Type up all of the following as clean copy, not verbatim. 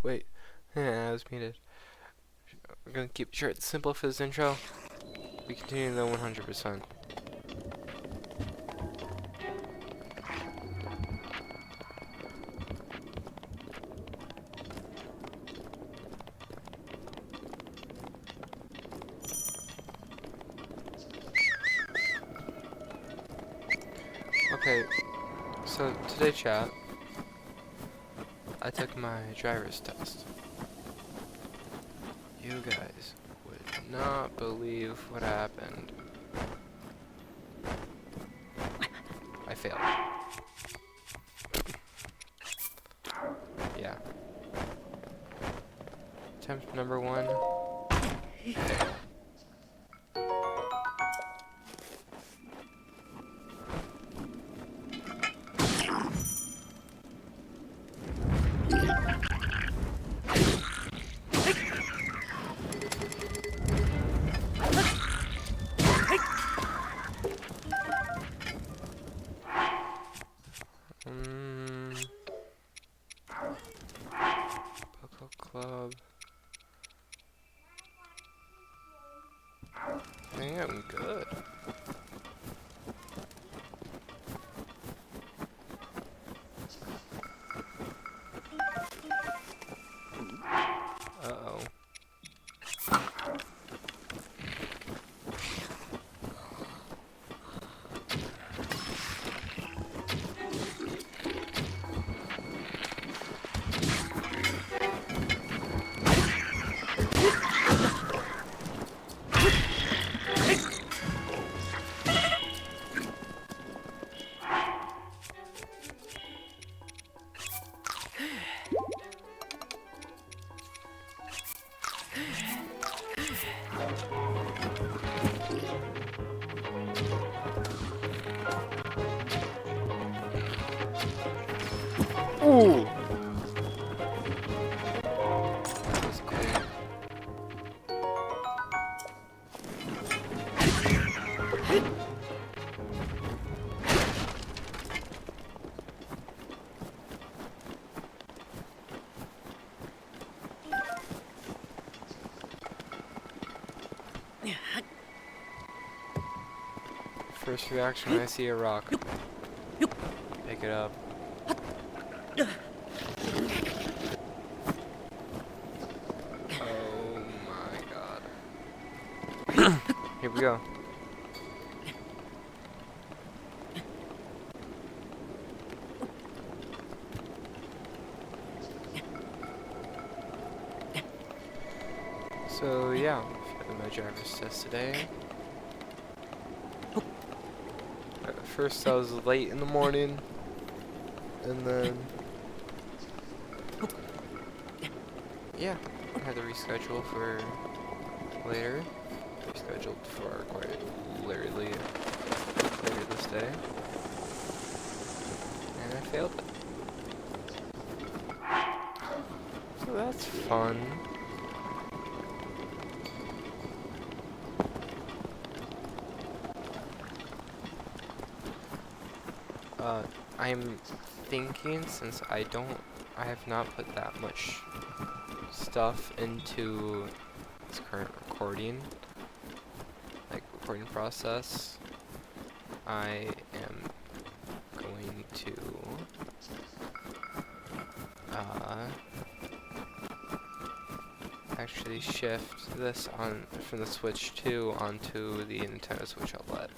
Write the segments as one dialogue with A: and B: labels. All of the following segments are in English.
A: Wait. Yeah, I was muted. We're gonna keep it short and simple for this intro. We continue the 100%. Okay, so today, chat, I took my driver's test. You guys would not believe what happened. I failed. Yeah. Attempt number 1. Fail. Book club. I think I'm good. Uh-oh. Ooh! That was clean. First reaction when I see a rock. Pick it up. Oh my god. Here we go. So yeah, I failing my driver's test today. At first I was late in the morning, and then yeah, I had to reschedule for later. Rescheduled for quite literally later this day, and I failed it. So that's fun. I'm thinking, since I have not put that much stuff into this current recording process, I am going to actually shift this on from the Switch 2 onto the Nintendo Switch OLED.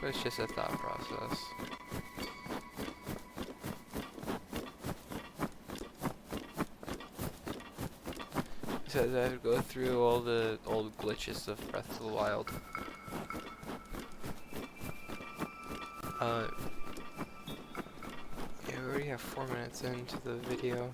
A: But it's just a thought process. Says I have to go through all the old glitches of Breath of the Wild. Yeah, we already have 4 minutes into the video.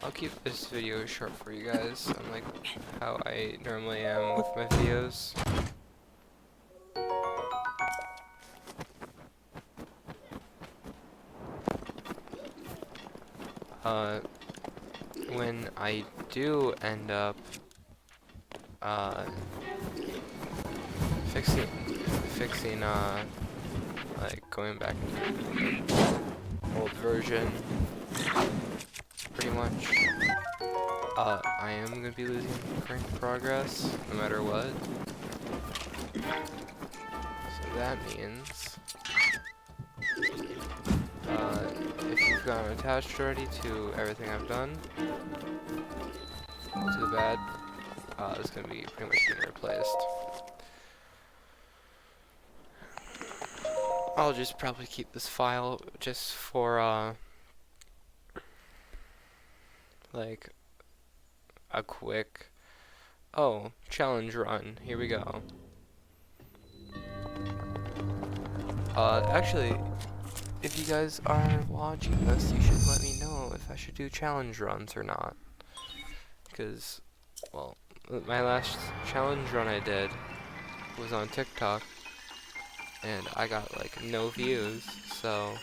A: I'll keep this video short for you guys, unlike how I normally am with my videos. When I do end up uh, fixing, like going back into the old version, pretty much. I am gonna be losing current progress, no matter what. So that means, if you've gotten attached already to everything I've done, too bad. It's gonna be pretty much being replaced. I'll just probably keep this file just for, like, a quick, oh, challenge run. Here we go. Actually, if you guys are watching this, you should let me know if I should do challenge runs or not. Because, well, my last challenge run I did was on TikTok, and I got like no views, so I'm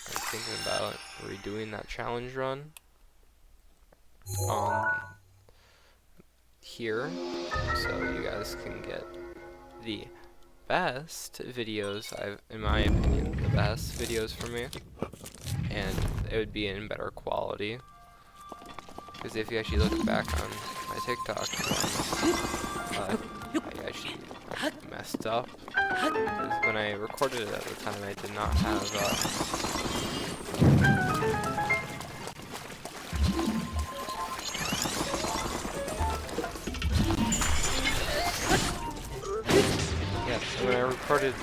A: thinking about redoing that challenge run on here, so you guys can get the best videos, in my opinion, the best videos from me, and it would be in better quality. Because if you actually look back on my TikTok ones, I actually messed up. Because when I recorded it at the time, I did not have, yeah, so when I recorded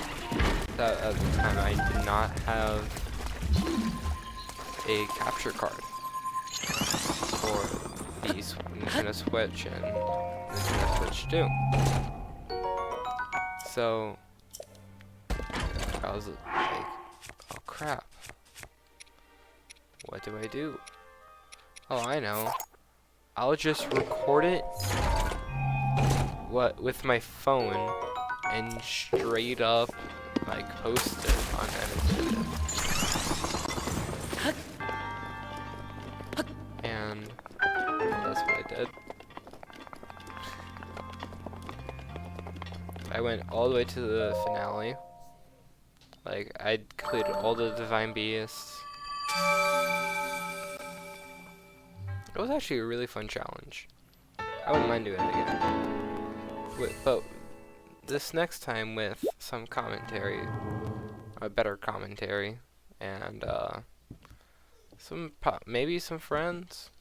A: that at the time, I did not have a capture card for the Nintendo Switch and Nintendo Switch 2. So I was like, oh crap, what do I do? Oh, I know. I'll just record it with my phone and straight up like post it unedited. And well, that's what I did. I went all the way to the finale. Like, I completed all the Divine Beasts. It was actually a really fun challenge. I wouldn't mind doing it again. But this next time with some commentary, a better commentary, and maybe some friends.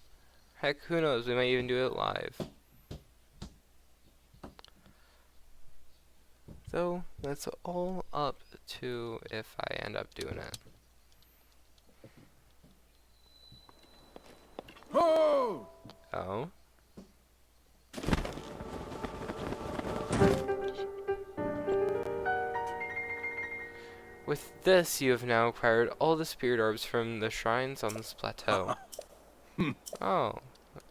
A: Heck, who knows? We might even do it live. So that's all up to if I end up doing it. Oh. With this, you have now acquired all the spirit orbs from the shrines on this plateau. Oh,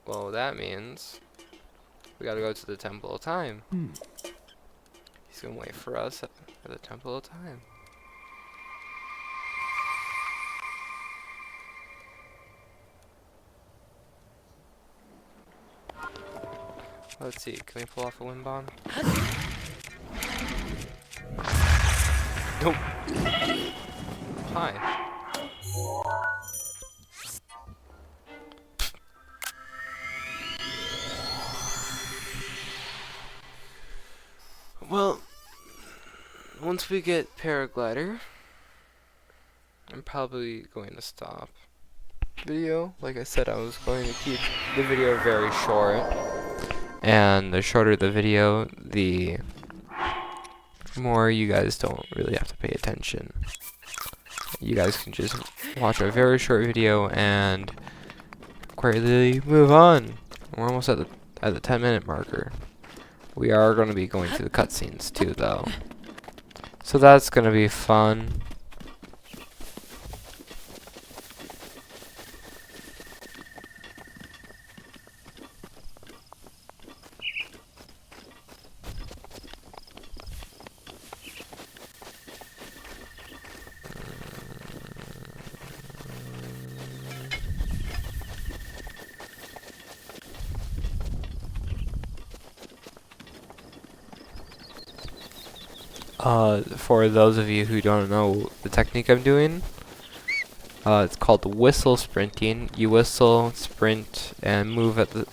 A: well that means we gotta go to the Temple of Time. He's gonna wait for us at the Temple of Time. Let's see, can we pull off a wind bomb? Nope. Hi. Well, once we get paraglider, I'm probably going to stop video. Like I said, I was going to keep the video very short, and the shorter the video, the more you guys don't really have to pay attention. You guys can just watch a very short video and quickly move on. We're almost at the 10-minute marker. We are going to be going through the cutscenes too, though, so that's going to be fun. For those of you who don't know the technique I'm doing, it's called whistle sprinting. You whistle, sprint, and move at the...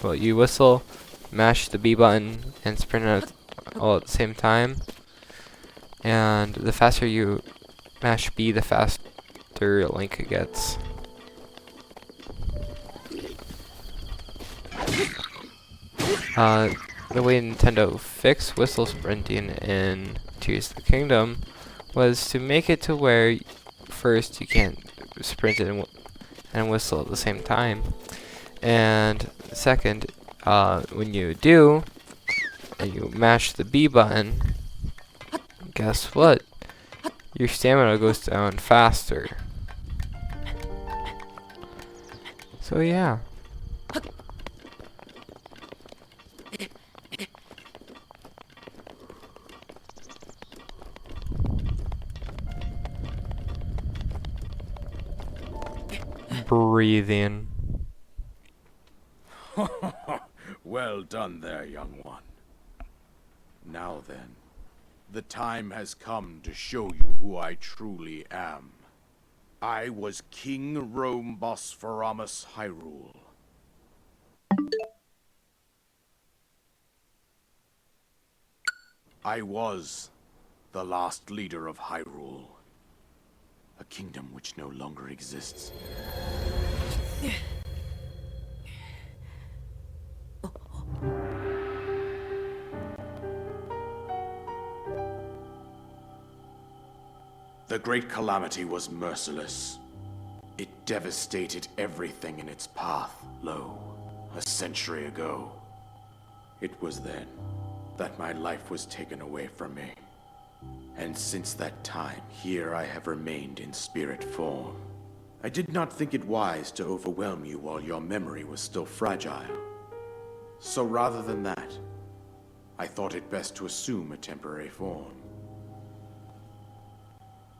A: Well, you whistle, mash the B button, and sprint all at the same time. And the faster you mash B, the faster Link gets. The way Nintendo fixed whistle sprinting in Tears of the Kingdom was to make it to where first you can't sprint and whistle at the same time, and second, when you do and you mash the B button, guess what? Your stamina goes down faster. So yeah. Breathing.
B: Well done there, young one. Now then, the time has come to show you who I truly am. I was King Rome Bosphorus Hyrule. I was the last leader of Hyrule, a kingdom which no longer exists. The Great Calamity was merciless. It devastated everything in its path, lo, a century ago. It was then that my life was taken away from me. And since that time, here I have remained in spirit form. I did not think it wise to overwhelm you while your memory was still fragile. So rather than that, I thought it best to assume a temporary form.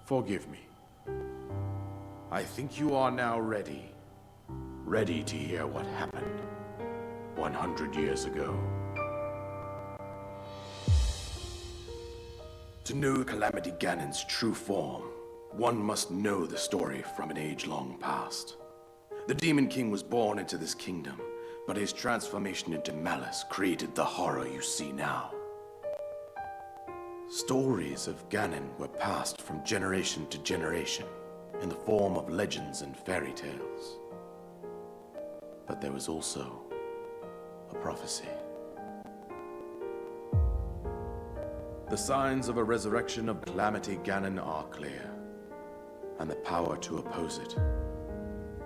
B: Forgive me. I think you are now ready. Ready to hear what happened 100 years ago. To know Calamity Ganon's true form, one must know the story from an age-long past. The Demon King was born into this kingdom, but his transformation into malice created the horror you see now. Stories of Ganon were passed from generation to generation in the form of legends and fairy tales. But there was also a prophecy. The signs of a resurrection of Calamity Ganon are clear, and the power to oppose it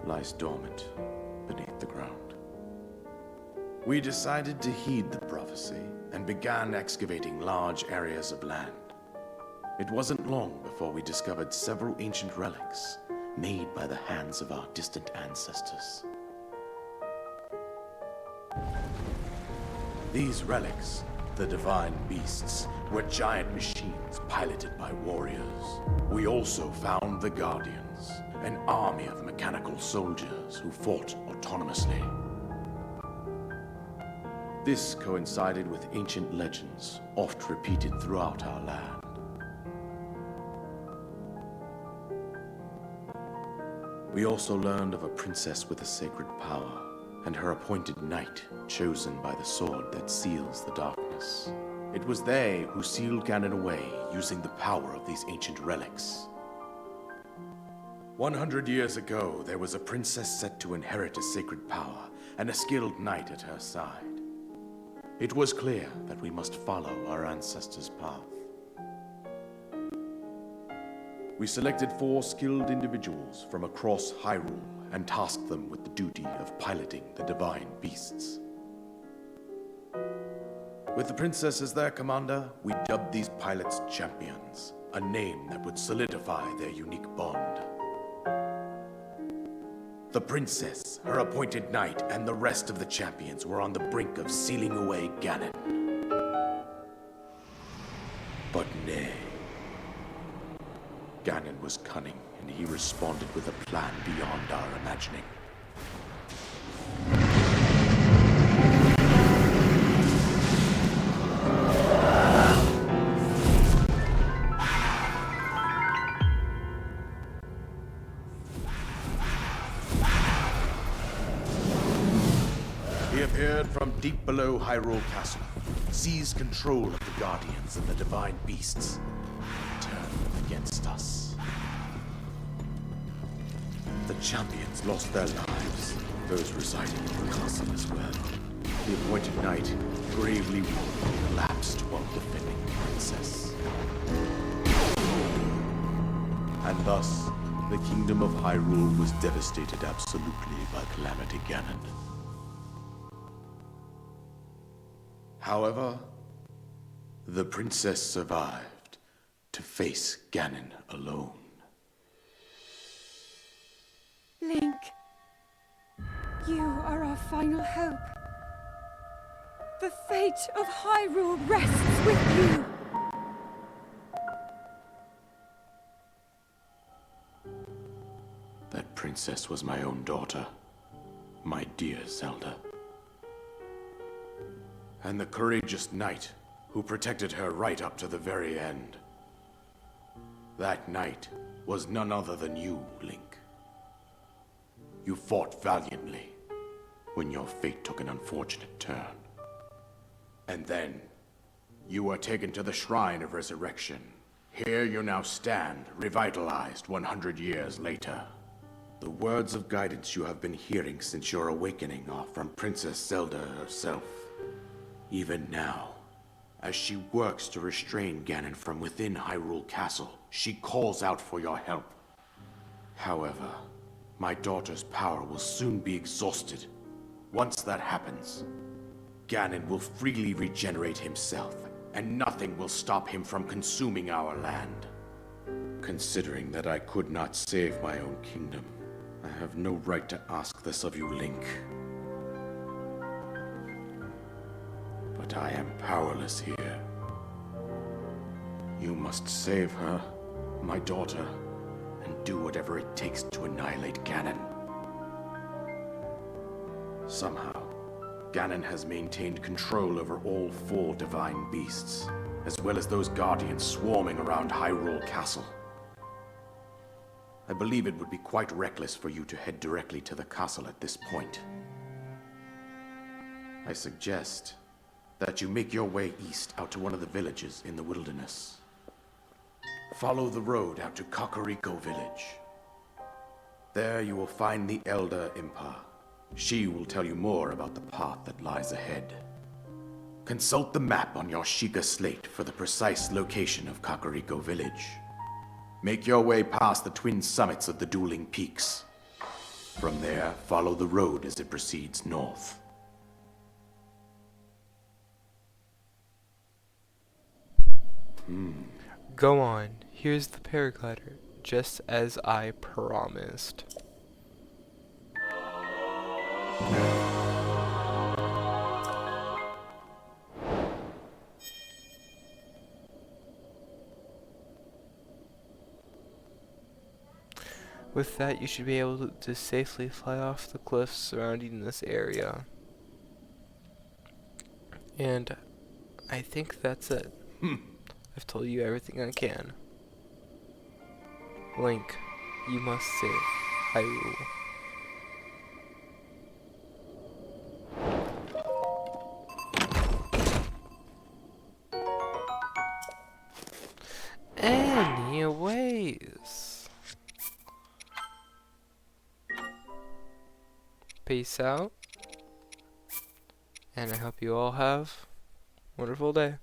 B: lies dormant beneath the ground. We decided to heed the prophecy and began excavating large areas of land. It wasn't long before we discovered several ancient relics made by the hands of our distant ancestors. These relics, the divine beasts, were giant machines piloted by warriors. We also found the Guardians, an army of mechanical soldiers who fought autonomously. This coincided with ancient legends, oft repeated throughout our land. We also learned of a princess with a sacred power, and her appointed knight, chosen by the sword that seals the darkness. It was they who sealed Ganon away using the power of these ancient relics. 100 years ago, there was a princess set to inherit a sacred power, and a skilled knight at her side. It was clear that we must follow our ancestors' path. We selected 4 skilled individuals from across Hyrule and tasked them with the duty of piloting the divine beasts. With the princess as their commander, we dubbed these pilots champions, a name that would solidify their unique bond. The princess, her appointed knight, and the rest of the champions were on the brink of sealing away Ganon. But nay. Ganon was cunning, and he responded with a plan beyond our imagining. deep below Hyrule Castle, seize control of the Guardians and the Divine Beasts, turn against us. The champions lost their lives, those residing in the castle as well. The appointed knight, gravely wounded, collapsed while defending the princess. And thus, the kingdom of Hyrule was devastated absolutely by Calamity Ganon. However, the princess survived to face Ganon alone.
C: Link, you are our final hope. The fate of Hyrule rests with you.
B: That princess was my own daughter, my dear Zelda. And the courageous knight who protected her right up to the very end. That knight was none other than you, Link. You fought valiantly when your fate took an unfortunate turn. And then, you were taken to the Shrine of Resurrection. Here you now stand, revitalized 100 years later. The words of guidance you have been hearing since your awakening are from Princess Zelda herself. Even now, as she works to restrain Ganon from within Hyrule Castle, she calls out for your help. However, my daughter's power will soon be exhausted. Once that happens, Ganon will freely regenerate himself, and nothing will stop him from consuming our land. Considering that I could not save my own kingdom, I have no right to ask this of you, Link. But I am powerless here. You must save her, my daughter, and do whatever it takes to annihilate Ganon. Somehow, Ganon has maintained control over all 4 divine beasts, as well as those guardians swarming around Hyrule Castle. I believe it would be quite reckless for you to head directly to the castle at this point. I suggest that you make your way east out to one of the villages in the wilderness. Follow the road out to Kakariko Village. There you will find the Elder Impa. She will tell you more about the path that lies ahead. Consult the map on your Sheikah slate for the precise location of Kakariko Village. Make your way past the twin summits of the dueling peaks. From there, follow the road as it proceeds north.
A: Go on. Here's the paraglider, just as I promised. With that, you should be able to safely fly off the cliffs surrounding this area. And I think that's it. I've told you everything I can. Link, you must save Hyrule. Anyways, peace out, and I hope you all have a wonderful day.